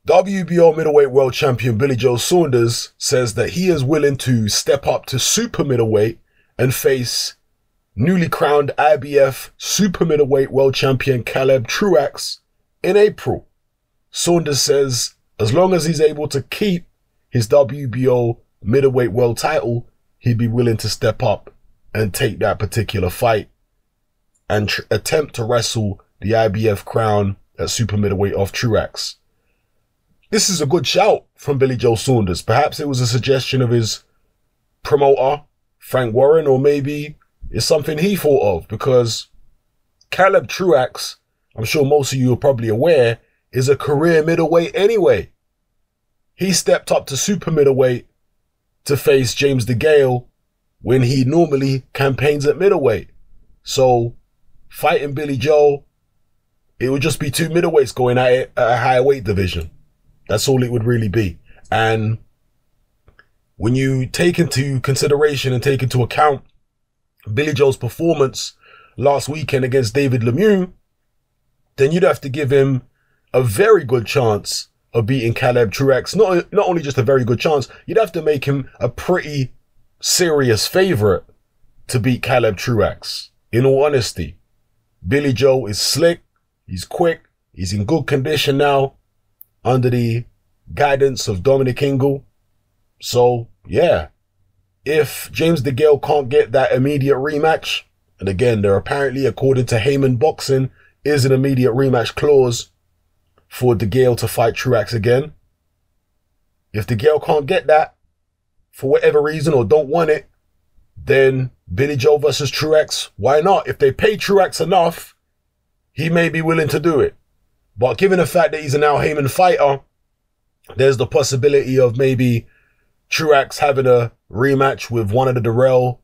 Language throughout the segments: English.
WBO middleweight world champion Billy Joe Saunders says that he is willing to step up to super middleweight and face newly crowned IBF super middleweight world champion Caleb Truax in April. Saunders says as long as he's able to keep his WBO middleweight world title, he'd be willing to step up and take that particular fight and attempt to wrestle the IBF crown at super middleweight off Truax. This is a good shout from Billy Joe Saunders. Perhaps it was a suggestion of his promoter, Frank Warren, or maybe it's something he thought of, because Caleb Truax, I'm sure most of you are probably aware, is a career middleweight anyway. He stepped up to super middleweight to face James DeGale when he normally campaigns at middleweight. So fighting Billy Joe, it would just be two middleweights going at it at a higher weight division. That's all it would really be. And when you take into consideration and take into account Billy Joe's performance last weekend against David Lemieux, then you'd have to give him a very good chance of beating Caleb Truax. Not only just a very good chance, you'd have to make him a pretty serious favorite to beat Caleb Truax. In all honesty, Billy Joe is slick, he's quick, he's in good condition now under the guidance of Dominic Ingle. So yeah, if James DeGale can't get that immediate rematch, and again, there apparently, according to Heyman Boxing, is an immediate rematch clause for DeGale to fight Truax again. If DeGale can't get that for whatever reason or don't want it, then Billy Joe versus Truax, why not? If they pay Truax enough, he may be willing to do it. But given the fact that he's an Al Heyman fighter, there's the possibility of maybe Truax having a rematch with one of the Durrell.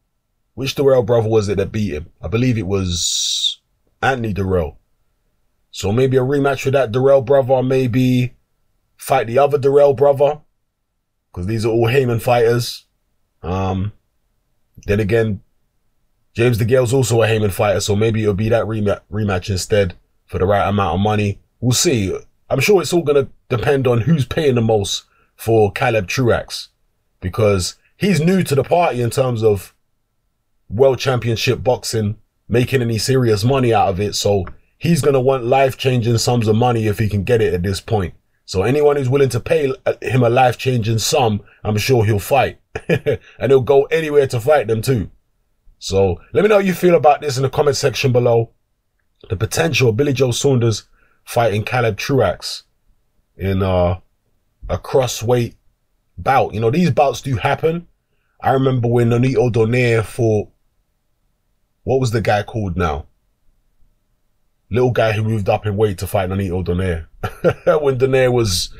Which Durrell brother was it that beat him? I believe it was Anthony Durrell. So maybe a rematch with that Durrell brother, maybe fight the other Durrell brother, because these are all Heyman fighters. Then again, James DeGale's also a Heyman fighter, so maybe it'll be that rematch instead for the right amount of money. We'll see. I'm sure it's all going to depend on who's paying the most for Caleb Truax, because he's new to the party in terms of world championship boxing, making any serious money out of it. So he's going to want life-changing sums of money if he can get it at this point. So anyone who's willing to pay him a life-changing sum, I'm sure he'll fight. And he'll go anywhere to fight them too. So let me know how you feel about this in the comment section below. The potential of Billy Joe Saunders fighting Caleb Truax in a cross-weight bout. You know, these bouts do happen. I remember when Nonito Donaire fought, what was the guy called now? Little guy who moved up in weight to fight Nonito Donaire. When Donaire was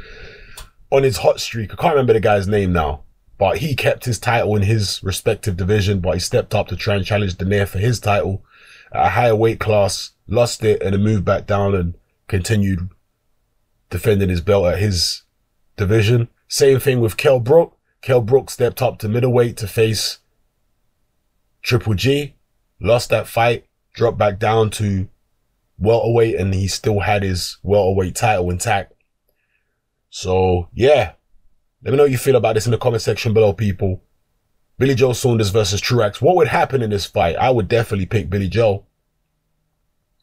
on his hot streak. I can't remember the guy's name now. But he kept his title in his respective division, but he stepped up to try and challenge Donaire for his title at a higher weight class, lost it, and then moved back down and continued defending his belt at his division. Same thing with Kell Brook. Kell Brook stepped up to middleweight to face Triple G, lost that fight, dropped back down to welterweight, and he still had his welterweight title intact. So yeah, let me know what you feel about this in the comment section below, people. Billy Joe Saunders versus Truax. What would happen in this fight? I would definitely pick Billy Joe.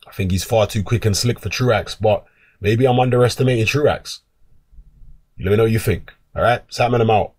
I think he's far too quick and slick for Truax, but maybe I'm underestimating Truax. Let me know what you think. All right, Satman, I'm out.